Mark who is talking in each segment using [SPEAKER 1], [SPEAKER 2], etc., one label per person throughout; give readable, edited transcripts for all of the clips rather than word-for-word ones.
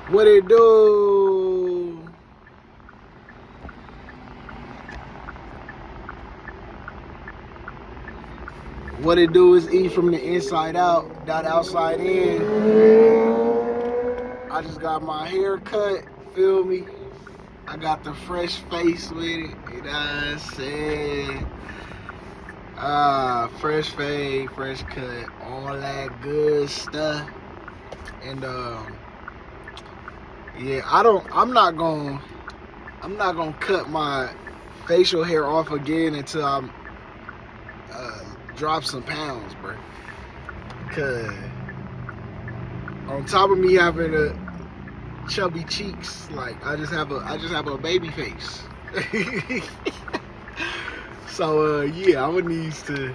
[SPEAKER 1] What it do? What it do is E from the inside out, not outside in. I just got my hair cut, feel me? I got the fresh face with it, you know what I'm saying? Fresh fade, fresh cut, all that good stuff. And yeah, I'm not gonna cut my facial hair off again until I'm drop some pounds, bro. Cause on top of me having a chubby cheeks, like I just have a baby face. So yeah, I would needs to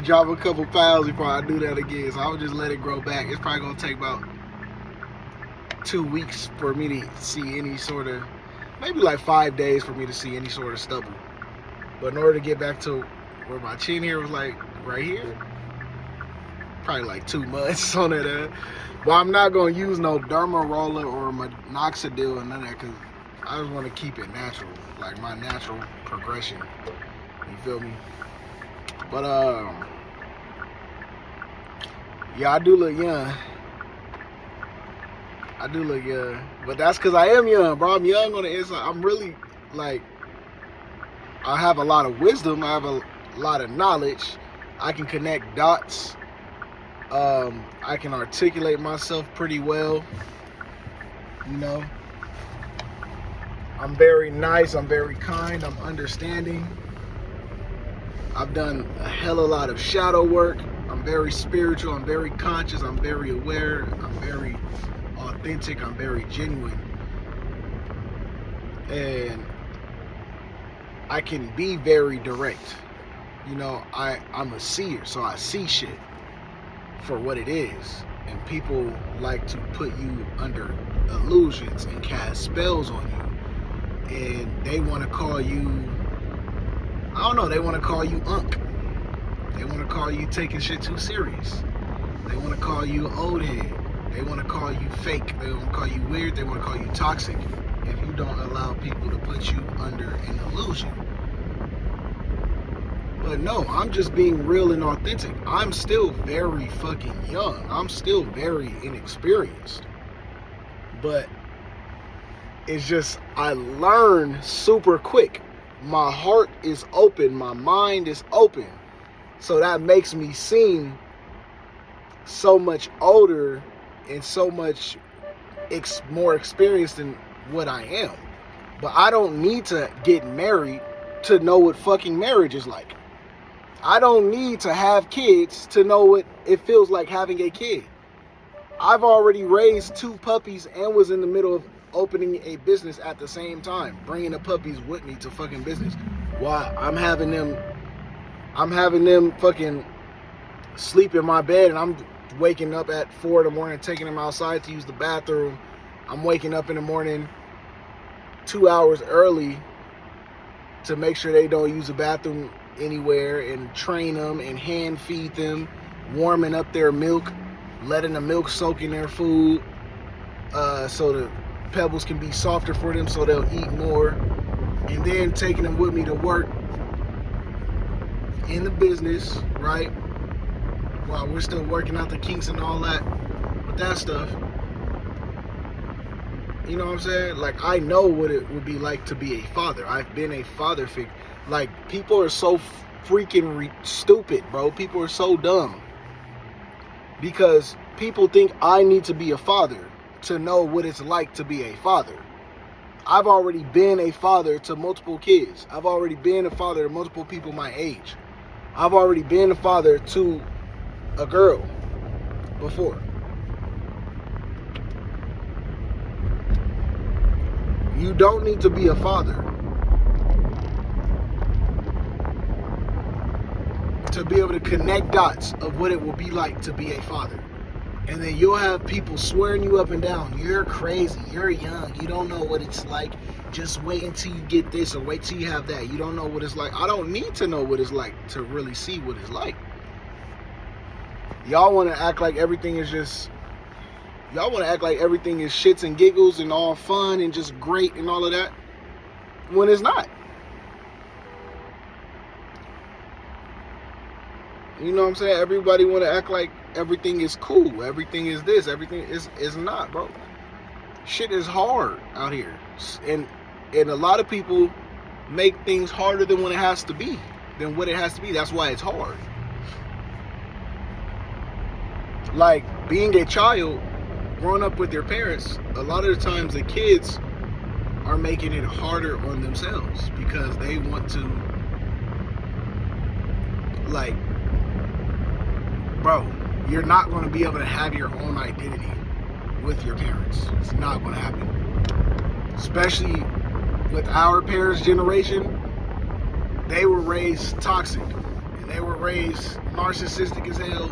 [SPEAKER 1] drop a couple pounds before I do that again. So I would just let it grow back. It's probably gonna take about 2 weeks for me to see any sort of, maybe like 5 days for me to see any sort of stubble. But in order to get back to where my chin hair was like right here, probably like 2 months on it. But I'm not gonna use no derma roller or minoxidil or none of that, because I just want to keep it natural, like my natural progression. You feel me? But yeah, I do look young. But that's because I am young, bro. I'm young on the inside. I'm really, like, I have a lot of wisdom. I have a lot of knowledge. I can connect dots. I can articulate myself pretty well. You know, I'm very nice. I'm very kind. I'm understanding. I've done a hell of a lot of shadow work. I'm very spiritual. I'm very conscious. I'm very aware. I'm very authentic. I'm very genuine. And I can be very direct. You know, I'm a seer, so I see shit for what it is. And people like to put you under illusions and cast spells on you. And they want to call you, I don't know, they want to call you unk. They want to call you taking shit too serious. They want to call you old head. They want to call you fake. They want to call you weird. They want to call you toxic if you don't allow people to put you under an illusion. But no, I'm just being real and authentic. I'm still very fucking young. I'm still very inexperienced. But it's just, I learn super quick. My heart is open. My mind is open. So that makes me seem so much older and so much more experienced than what I am. But I don't need to get married to know what fucking marriage is like. I don't need to have kids to know what it feels like having a kid. I've already raised 2 puppies and was in the middle of opening a business at the same time, bringing the puppies with me to fucking business. While I'm having them fucking sleep in my bed, and I'm waking up at 4 in the morning, taking them outside to use the bathroom. I'm waking up in the morning 2 hours early to make sure they don't use the bathroom anywhere, and train them and hand feed them, warming up their milk, letting the milk soak in their food, so the pebbles can be softer for them so they'll eat more, and then taking them with me to work in the business, right? While we're still working out the kinks and all that, with that stuff. You know what I'm saying? Like, I know what it would be like to be a father. I've been a father figure. Like, people are so freaking stupid, bro. People are so dumb. Because people think I need to be a father to know what it's like to be a father. I've already been a father to multiple kids. I've already been a father to multiple people my age. I've already been a father to a girl before. You don't need to be a father to be able to connect dots of what it will be like to be a father. And then you'll have people swearing you up and down, you're crazy, you're young, you don't know what it's like, just wait until you get this or wait till you have that, you don't know what it's like. I don't need to know what it's like to really see what it's like. Y'all want to act like everything is just Y'all want to act like everything is shits and giggles and all fun and just great and all of that, when it's not. You know what I'm saying? Everybody want to act like everything is cool. Everything is this. Everything is not, bro. Shit is hard out here. And a lot of people make things harder than what it has to be. That's why it's hard. Like being a child, growing up with your parents, a lot of the times the kids are making it harder on themselves because they want to, like, bro, you're not going to be able to have your own identity with your parents. It's not going to happen. Especially with our parents' generation, they were raised toxic. And they were raised narcissistic as hell.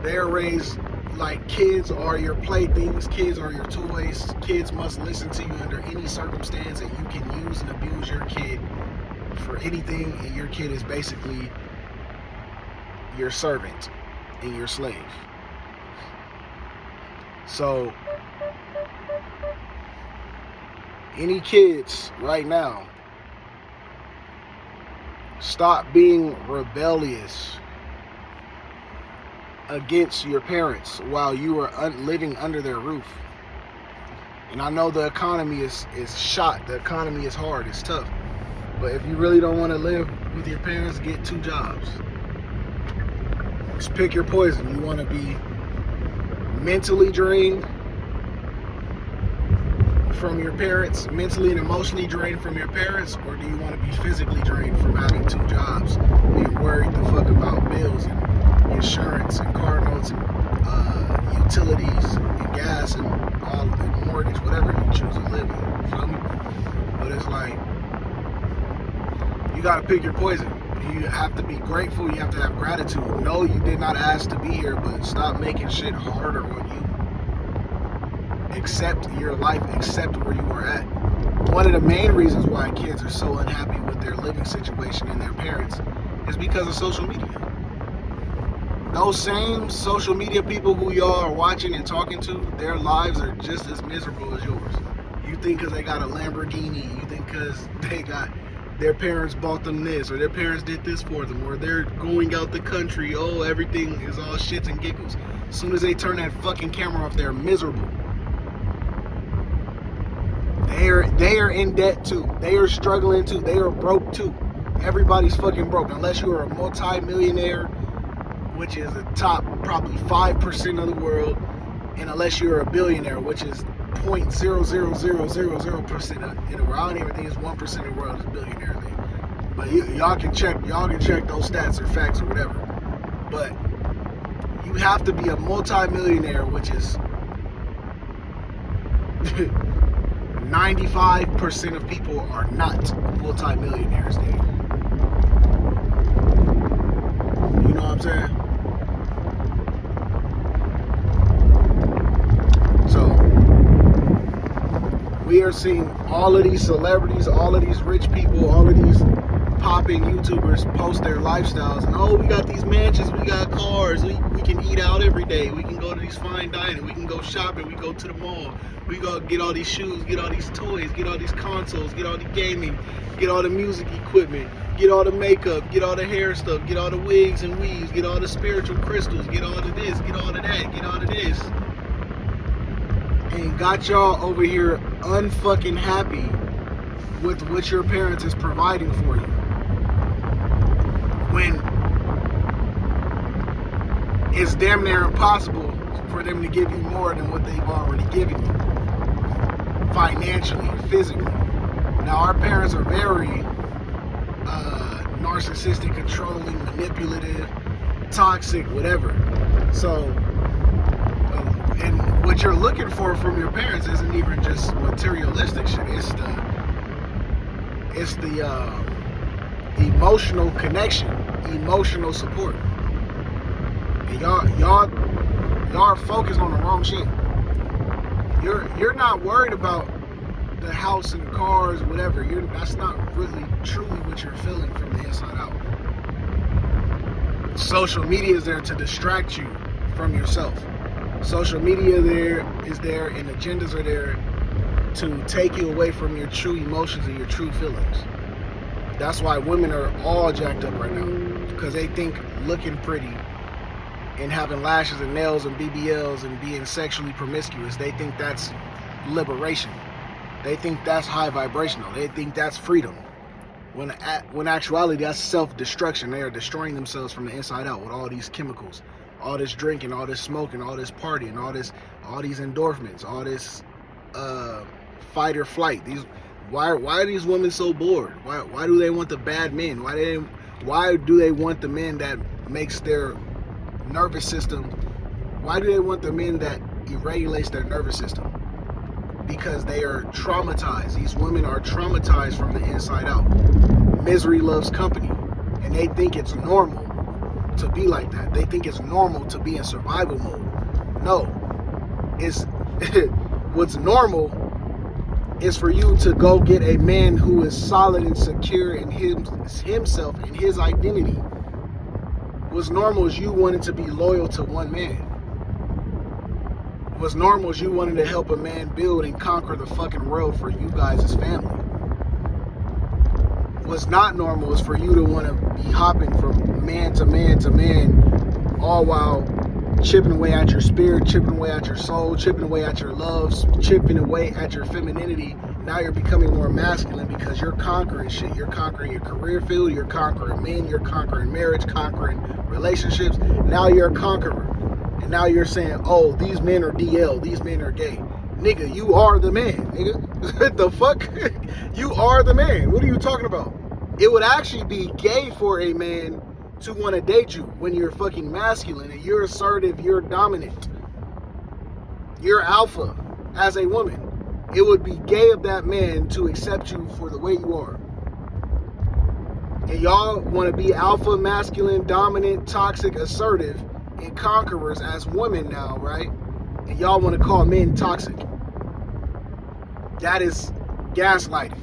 [SPEAKER 1] They were raised like kids are your playthings, kids are your toys, kids must listen to you under any circumstance, and you can use and abuse your kid for anything, and your kid is basically your servant and your slave. So any kids right now, stop being rebellious against your parents while you are living under their roof. And I know the economy is shot. The economy is hard. It's tough. But if you really don't want to live with your parents, get 2 jobs. Just pick your poison. You want to be mentally drained from your parents, mentally and emotionally drained from your parents, or do you want to be physically drained from having 2 jobs, being worried the fuck about bills and insurance and car notes and utilities and gas and all the mortgage, whatever you choose to live in, you feel me? But it's like, you gotta pick your poison. You have to be grateful, you have to have gratitude. No, you did not ask to be here, but stop making shit harder on you. Accept your life, accept where you are at. One of the main reasons why kids are so unhappy with their living situation and their parents is because of social media. Those same social media people who y'all are watching and talking to, their lives are just as miserable as yours. You think because they got a Lamborghini, you think because their parents bought them this, or their parents did this for them, or they're going out the country, oh, everything is all shits and giggles. As soon as they turn that fucking camera off, they're miserable. They are in debt too. They are struggling too. They are broke too. Everybody's fucking broke unless you are a multi-millionaire, which is the top probably 5% of the world, and unless you're a billionaire, which is 0.00000% in the world. I don't even think it's 1% of the world is billionaires. But y'all can check those stats or facts or whatever. But you have to be a multi-millionaire, which is 95% of people are not multi-millionaires, dude. You know what I'm saying? So we are seeing all of these celebrities, all of these rich people, all of these popping YouTubers post their lifestyles, and oh, we got these mansions, we got cars, we can eat out every day, we can go to these fine dining, we can go shopping, we go to the mall, we go get all these shoes, get all these toys, get all these consoles, get all the gaming, get all the music equipment, get all the makeup, get all the hair stuff, get all the wigs and weaves, get all the spiritual crystals, get all of this, get all of that, get all of this, and got y'all over here unfucking happy with what your parents is providing for you, when it's damn near impossible for them to give you more than what they've already given you, financially, physically. Now, our parents are very narcissistic, controlling, manipulative, toxic, whatever. So, and what you're looking for from your parents isn't even just materialistic shit. It's the emotional connection, emotional support. And y'all are focused on the wrong shit. You're not worried about the house and the cars, whatever. That's not really truly what you're feeling from the inside out. Social media is there to distract you from yourself. Social media is there, and agendas are there to take you away from your true emotions and your true feelings. That's why women are all jacked up right now, because they think looking pretty and having lashes and nails and BBLs and being sexually promiscuous, they think that's liberation. They think that's high vibrational. They think that's freedom. When actuality, that's self-destruction. They are destroying themselves from the inside out with all these chemicals, all this drinking, all this smoking, all this partying, all these endorphins, all this fight or flight. Why are these women so bored? Why do they want the bad men? Why do they want the men that makes their nervous system? Why do they want the men that regulates their nervous system? Because they are traumatized. These women are traumatized from the inside out. Misery loves company, and they think it's normal to be like that. They think it's normal to be in survival mode. No, it's what's normal is for you to go get a man who is solid and secure in himself and his identity. What's normal is you wanting to be loyal to one man. What's normal is you wanting to help a man build and conquer the fucking world for you guys as family. What's not normal is for you to want to be hopping from man to man to man, all while chipping away at your spirit, chipping away at your soul, chipping away at your loves, chipping away at your femininity. Now you're becoming more masculine because you're conquering shit. You're conquering your career field, you're conquering men, you're conquering marriage, conquering relationships. Now you're a conqueror. And now you're saying, oh, these men are DL, these men are gay. Nigga, you are the man, nigga. What the fuck? You are the man. What are you talking about? It would actually be gay for a man to want to date you when you're fucking masculine and you're assertive, you're dominant, you're alpha as a woman. It would be gay of that man to accept you for the way you are. And y'all want to be alpha, masculine, dominant, toxic, assertive, and conquerors as women now, right? And y'all want to call men toxic. That is gaslighting.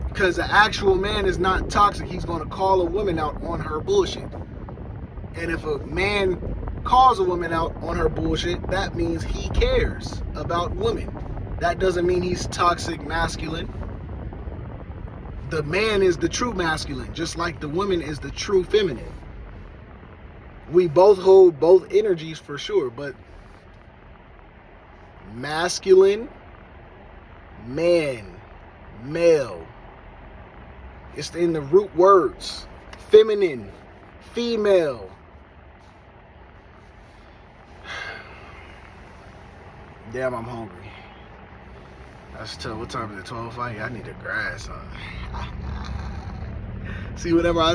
[SPEAKER 1] Because the actual man is not toxic. He's going to call a woman out on her bullshit. And if a man calls a woman out on her bullshit, that means he cares about women. That doesn't mean he's toxic masculine. The man is the true masculine, just like the woman is the true feminine. We both hold both energies for sure, but masculine, man, male, it's in the root words. Feminine, female. Damn, I'm hungry. That's tough. What time is it? 12:05? I need a grass, huh? See, whenever I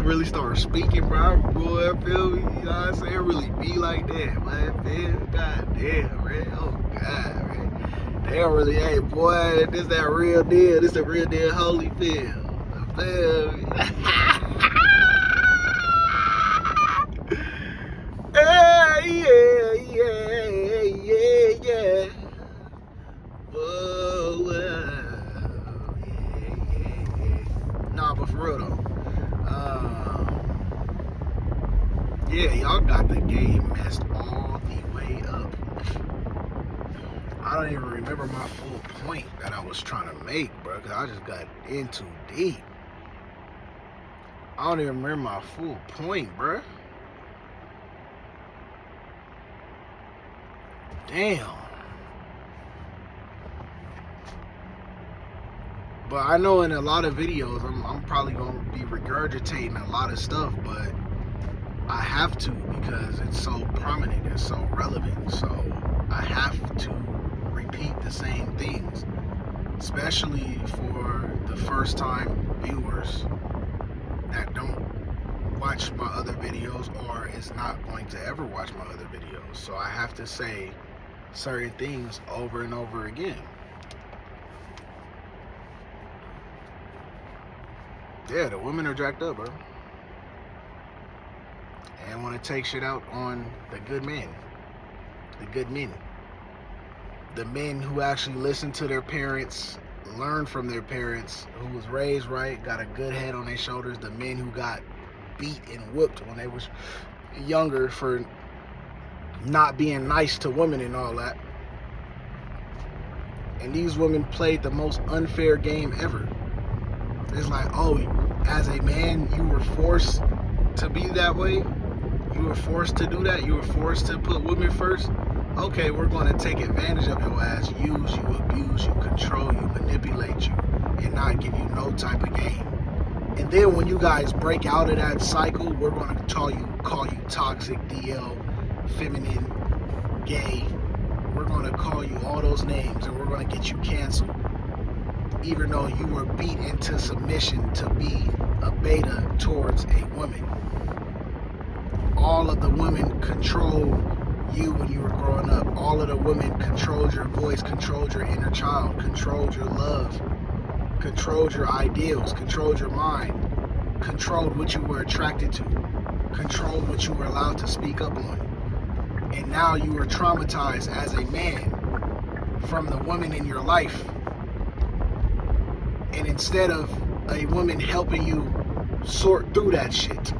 [SPEAKER 1] really start speaking, bro, boy, I feel me, you know what I'm saying? It really be like that, man. God damn, man. Oh, God, man. They don't really, hey, boy, this that real deal. This the real deal Holyfield. Feel me? Yeah. Whoa, yeah. Nah, but for real though, yeah, y'all got the game messed all the way up. I don't even remember my full point that I was trying to make, bro, because I just got in too deep. I don't even remember my full point, bro. Damn. But I know in a lot of videos, I'm probably going to be regurgitating a lot of stuff, but I have to because it's so prominent, it's so relevant. So I have to repeat the same things, especially for the first time viewers that don't watch my other videos or is not going to ever watch my other videos. So I have to say certain things over and over again. Yeah, the women are jacked up, bro. And want to take shit out on the good men. The good men. The men who actually listen to their parents, learn from their parents, who was raised right, got a good head on their shoulders. The men who got beat and whooped when they was younger for not being nice to women and all that. And these women played the most unfair game ever. It's like, oh, as a man, you were forced to be that way. You were forced to do that. You were forced to put women first. Okay, we're going to take advantage of your ass, use you, abuse you, control you, manipulate you, and not give you no type of game. And then when you guys break out of that cycle, we're going to call you toxic, DL, feminine, gay. We're going to call you all those names, and we're going to get you canceled. Even though you were beat into submission to be a beta towards a woman. All of the women controlled you when you were growing up. All of the women controlled your voice, controlled your inner child, controlled your love, controlled your ideals, controlled your mind, controlled what you were attracted to, controlled what you were allowed to speak up on. And now you are traumatized as a man from the woman in your life. And instead of a woman helping you sort through that shit,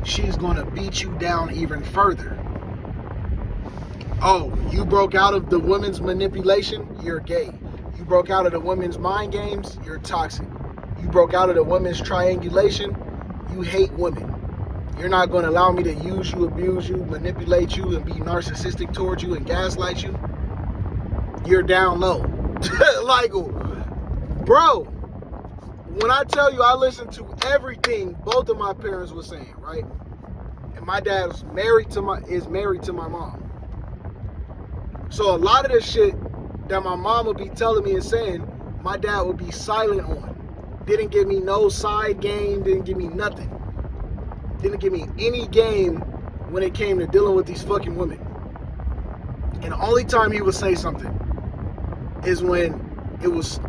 [SPEAKER 1] she's gonna beat you down even further. Oh, you broke out of the women's manipulation? You're gay. You broke out of the women's mind games? You're toxic. You broke out of the women's triangulation? You hate women. You're not gonna allow me to use you, abuse you, manipulate you, and be narcissistic towards you and gaslight you? You're down low. Like, bro, when I tell you I listened to everything both of my parents were saying, right? And my dad is married to my mom. So a lot of the shit that my mom would be telling me and saying, my dad would be silent on. Didn't give me no side game, didn't give me nothing. Didn't give me any game when it came to dealing with these fucking women. And the only time he would say something is when it was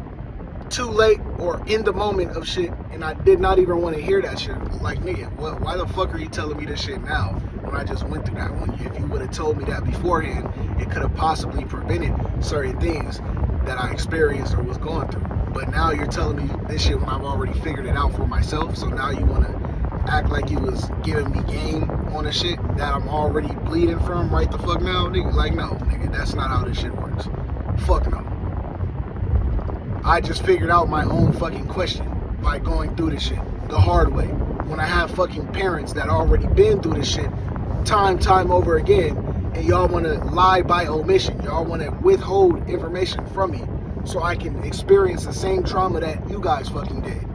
[SPEAKER 1] too late or in the moment of shit, and I did not even want to hear that shit. Like, nigga, why the fuck are you telling me this shit now when I just went through that one? If you would have told me that beforehand, it could have possibly prevented certain things that I experienced or was going through. But now you're telling me this shit when I've already figured it out for myself. So now you want to act like you was giving me game on the shit that I'm already bleeding from right the fuck now, nigga. Like, no, nigga, that's not how this shit works. Fuck no. I just figured out my own fucking question by going through this shit the hard way. When I have fucking parents that already been through this shit time over again, and y'all want to lie by omission. Y'all want to withhold information from me so I can experience the same trauma that you guys fucking did.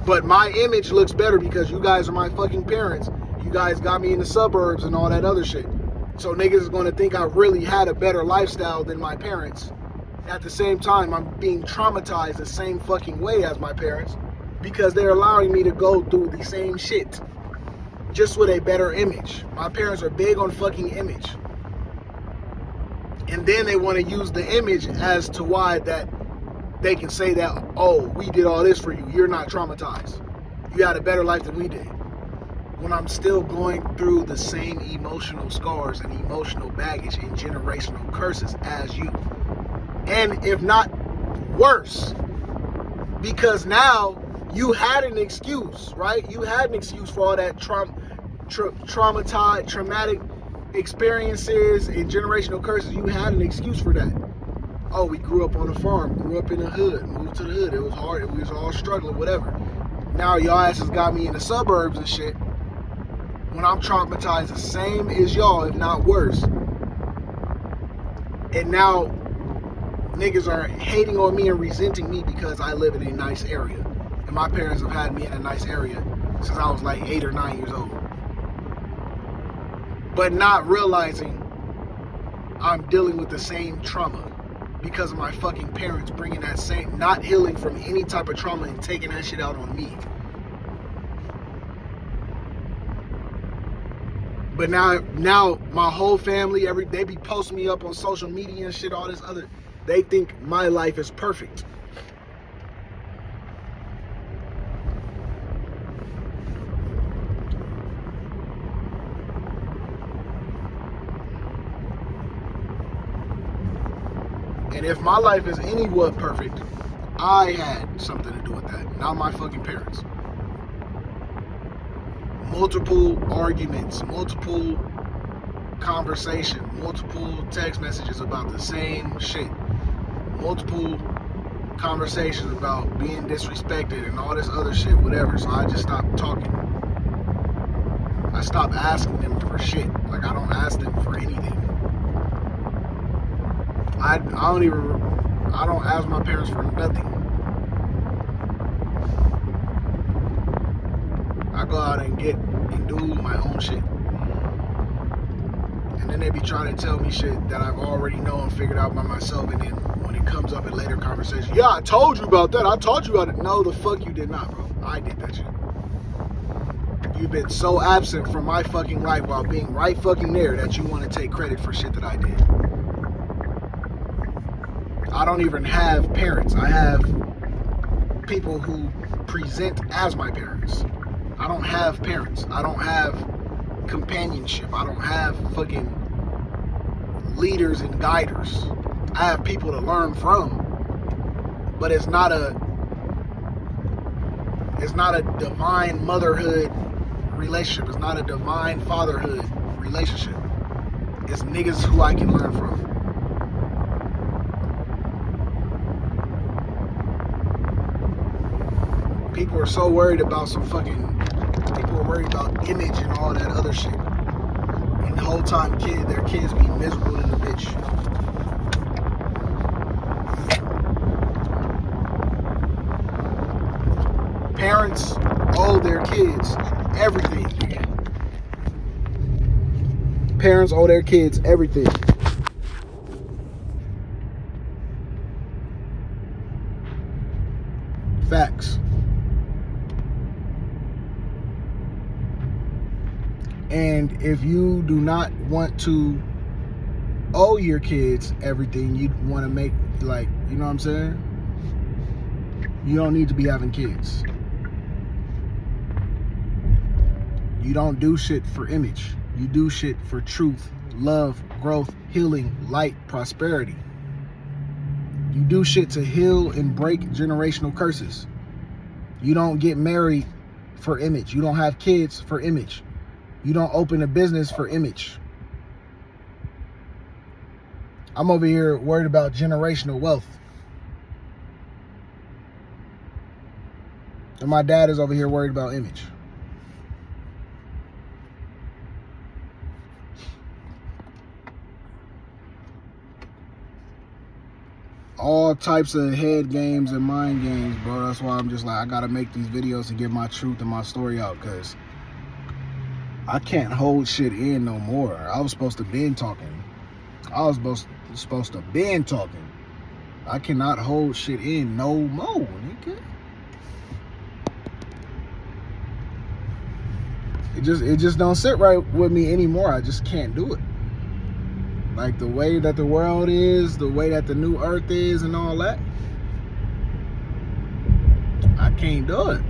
[SPEAKER 1] But my image looks better because you guys are my fucking parents. You guys got me in the suburbs and all that other shit. So niggas is going to think I really had a better lifestyle than my parents. At the same time, I'm being traumatized the same fucking way as my parents because they're allowing me to go through the same shit, just with a better image. My parents are big on fucking image. And then they want to use the image as to why that they can say that, oh, we did all this for you. You're not traumatized. You had a better life than we did. When I'm still going through the same emotional scars and emotional baggage and generational curses as you. And if not worse, because now you had an excuse, right? You had an excuse for all that traumatic experiences and generational curses. You had an excuse for that. Oh, we grew up on a farm, grew up in the hood, moved to the hood. It was hard. We was all struggling, whatever. Now y'all asses got me in the suburbs and shit. When I'm traumatized the same as y'all, if not worse. And now niggas are hating on me and resenting me because I live in a nice area. And my parents have had me in a nice area since I was like 8 or 9 years old. But not realizing I'm dealing with the same trauma because of my fucking parents bringing that same, not healing from any type of trauma and taking that shit out on me. But now my whole family, they be posting me up on social media and shit, all this other. They think my life is perfect. And if my life is anywhat perfect, I had something to do with that, not my fucking parents. Multiple arguments, multiple conversation, multiple text messages about the same shit, multiple conversations about being disrespected and all this other shit, whatever. So I just stopped talking. I stopped asking them for shit. Like, I don't ask them for anything. I don't ask my parents for nothing. I go out and get and do my own shit. And then they be trying to tell me shit that I've already known and figured out by myself, and then when it comes up in later conversation, yeah, I told you about that. I taught you about it. No, the fuck you did not, bro. I did that shit. You've been so absent from my fucking life while being right fucking there that you want to take credit for shit that I did. I don't even have parents. I have people who present as my parents. I don't have parents. I don't have companionship. I don't have fucking leaders and guiders. I have people to learn from, but it's not a divine motherhood relationship. It's not a divine fatherhood relationship. It's niggas who I can learn from. People are so worried about people are worried about image and all that other shit. And the whole time their kids be miserable in the bitch. Parents owe their kids everything. Parents owe their kids everything. Facts. And if you do not want to owe your kids everything, you want to make, like, you know what I'm saying? You don't need to be having kids. You don't do shit for image. You do shit for truth, love, growth, healing, light, prosperity. You do shit to heal and break generational curses. You don't get married for image. You don't have kids for image. You don't open a business for image. I'm over here worried about generational wealth. And my dad is over here worried about image. All types of head games and mind games, bro. That's why I'm just like, I gotta make these videos to get my truth and my story out, because I can't hold shit in no more. I was supposed to been talking. Supposed to been talking. I cannot hold shit in no more, nigga. It just don't sit right with me anymore. I just can't do it. Like, the way that the world is, the way that the new earth is and all that, I can't do it.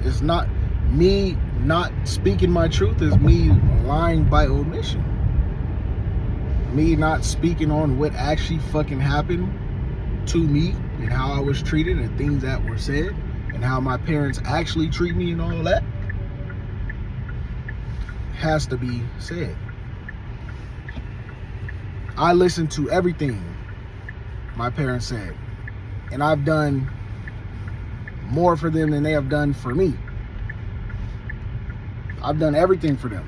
[SPEAKER 1] It's not me not speaking my truth, is me lying by omission. Me not speaking on what actually fucking happened to me and how I was treated and things that were said and how my parents actually treat me and all that has to be said. I listened to everything my parents said, and I've done more for them than they have done for me. I've done everything for them.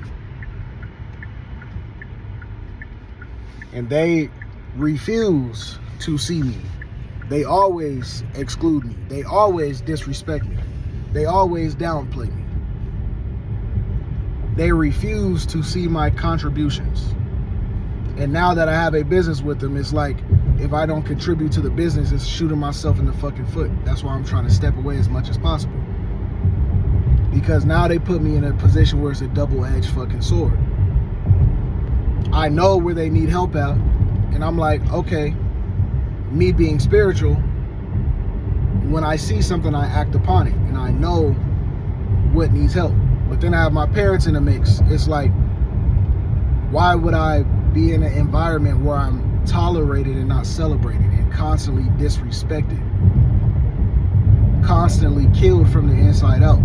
[SPEAKER 1] And they refuse to see me. They always exclude me. They always disrespect me. They always downplay me. They refuse to see my contributions. And now that I have a business with them, it's like, if I don't contribute to the business, it's shooting myself in the fucking foot. That's why I'm trying to step away as much as possible. Because now they put me in a position where it's a double-edged fucking sword. I know where they need help at, and I'm like, okay, me being spiritual, when I see something, I act upon it, and I know what needs help. But then I have my parents in the mix. It's like, why would I be in an environment where I'm tolerated and not celebrated and constantly disrespected, constantly killed from the inside out?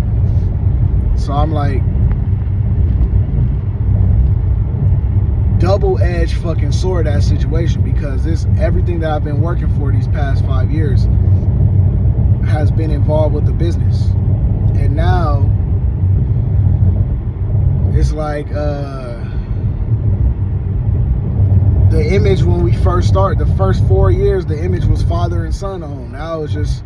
[SPEAKER 1] So I'm like, double-edged fucking sword, that situation, because everything that I've been working for these past 5 years has been involved with the business. And now it's like the image when we first started, the first 4 years, the image was father and son owned. Now it's just,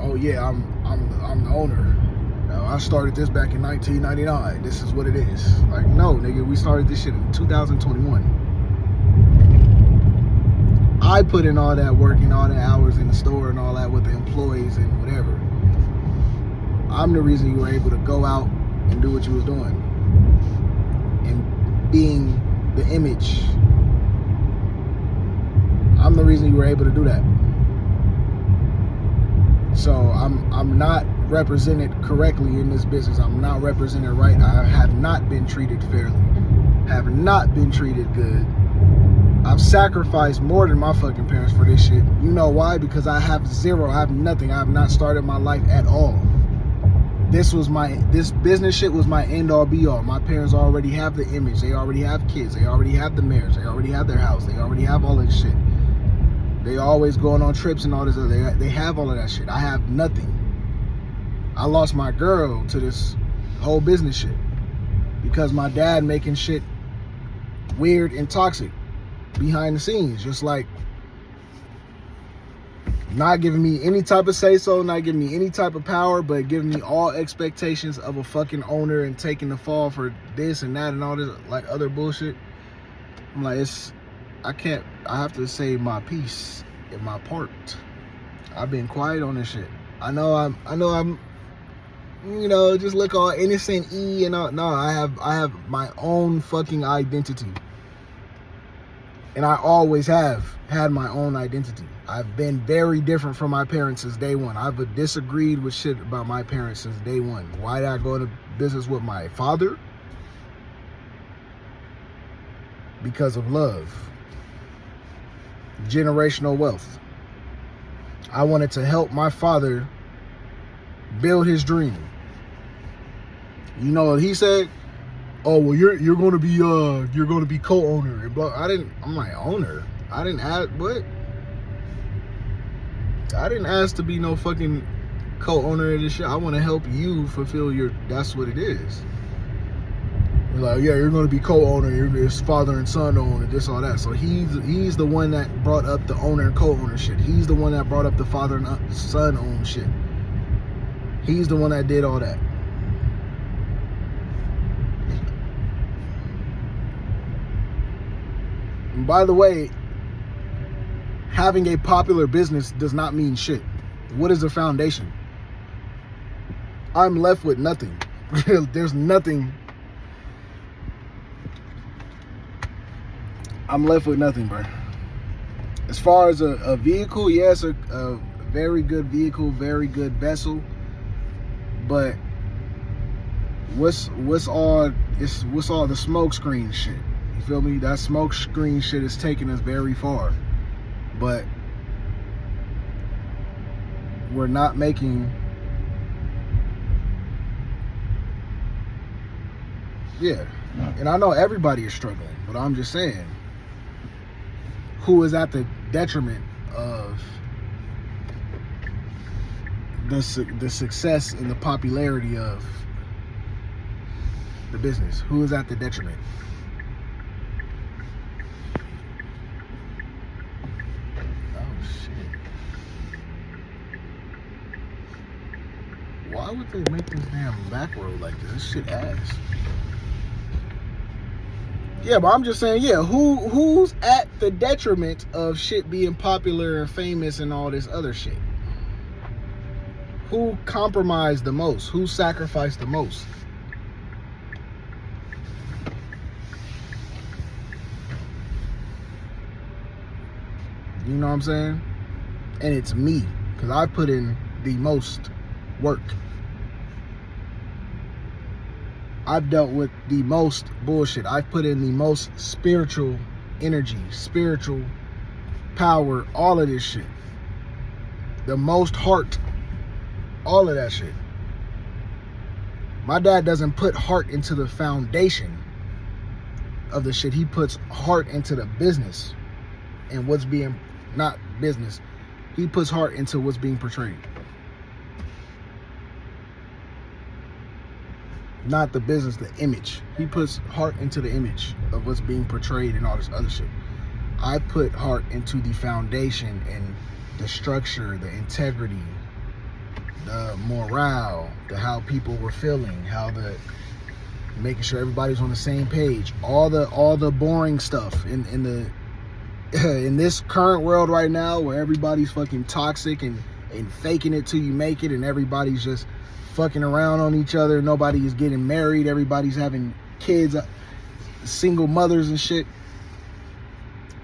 [SPEAKER 1] oh yeah, I'm the owner. I started this back in 1999. This is what it is. Like, no, nigga, we started this shit in 2021. I put in all that work and all the hours in the store and all that with the employees and whatever. I'm the reason you were able to go out and do what you was doing. And being the image. I'm the reason you were able to do that. So I'm not represented correctly in this business. I'm not represented right. I have not been treated fairly. Have not been treated good. I've sacrificed more than my fucking parents for this shit. You know why? Because I have zero. I have nothing. I have not started my life at all. This business shit was my end all be all. My parents already have the image. They already have kids. They already have the marriage. They already have their house. They already have all this shit. They always going on trips and all this other. They have all of that shit. I have nothing. I lost my girl to this whole business shit because my dad making shit weird and toxic behind the scenes, just like not giving me any type of say-so, not giving me any type of power, but giving me all expectations of a fucking owner and taking the fall for this and that and all this like other bullshit. I'm like, I have to say my piece in my part. I've been quiet on this shit. I know I'm you know, just look all innocent and all. No, I have my own fucking identity. And I always have had my own identity. I've been very different from my parents since day one. I've disagreed with shit about my parents since day one. Why did I go into business with my father? Because of love. Generational wealth. I wanted to help my father build his dream. You know what he said? Oh, well, you're going to be co-owner and blah. I'm my owner. I didn't ask what? I didn't ask to be no fucking co-owner of this shit. I want to help you fulfill that's what it is. Like, yeah, you're going to be co-owner. It's father and son owned and this all that. So he's the one that brought up the owner and co-owner shit. He's the one that brought up the father and son owned shit. He's the one that did all that. And by the way, having a popular business does not mean shit. What is the foundation? I'm left with nothing. There's nothing. I'm left with nothing, bro. As far as a vehicle, yes, a very good vehicle, very good vessel. But what's all the smoke screen shit? You feel me? That smoke screen shit is taking us very far. But we're not making, yeah. And I know everybody is struggling, but I'm just saying, who is at the detriment of the success and the popularity of the business? Who is at the detriment? Why would they make this damn back road like this? This shit ass. Yeah, but I'm just saying, yeah, who's at the detriment of shit being popular and famous and all this other shit? Who compromised the most? Who sacrificed the most? You know what I'm saying? And it's me, because I put in the most work. I've dealt with the most bullshit. I've put in the most spiritual energy, spiritual power, all of this shit. The most heart, all of that shit. My dad doesn't put heart into the foundation. of the shit, he puts heart into the business and what's being, not business, he puts heart into what's being portrayed. Not the business, the image. He puts heart into the image of what's being portrayed and all this other shit. I put heart into the foundation and the structure, the integrity, the morale, the how people were feeling, how the making sure everybody's on the same page, all the boring stuff in the in this current world right now where everybody's fucking toxic and faking it till you make it, and everybody's just fucking around on each other. Nobody is getting married. Everybody's having kids, single mothers and shit.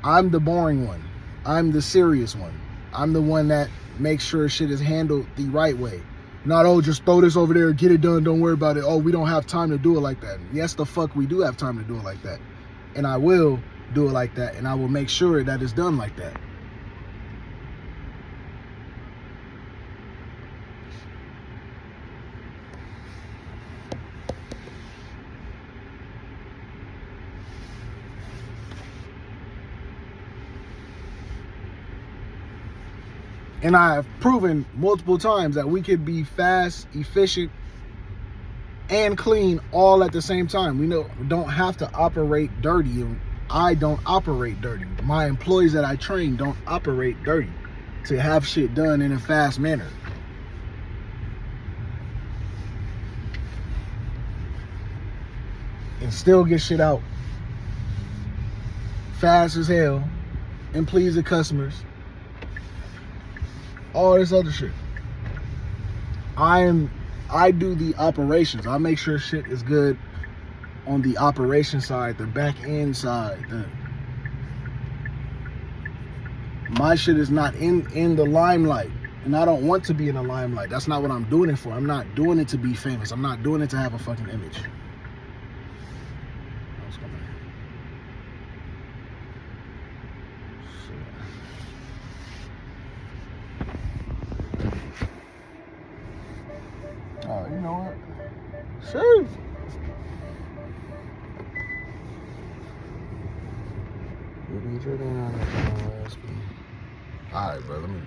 [SPEAKER 1] I'm the boring one. I'm the serious one. I'm the one that makes sure shit is handled the right way. Not, oh, just throw this over there, get it done, don't worry about it. Oh, we don't have time to do it like that. Yes, the fuck we do have time to do it like that. And I will do it like that, and I will make sure that it's done like that. And I have proven multiple times that we could be fast, efficient, and clean all at the same time. We don't have to operate dirty. I don't operate dirty. My employees that I train don't operate dirty to have shit done in a fast manner. And still get shit out fast as hell and please the customers. All this other shit. I do the operations. I make sure shit is good on the operation side, the back end side. My shit is not in the limelight, and I don't want to be in the limelight. That's not what I'm doing it for. I'm not doing it to be famous. I'm not doing it to have a fucking image. Oh, you know what? Shoot. Alright, bro, let me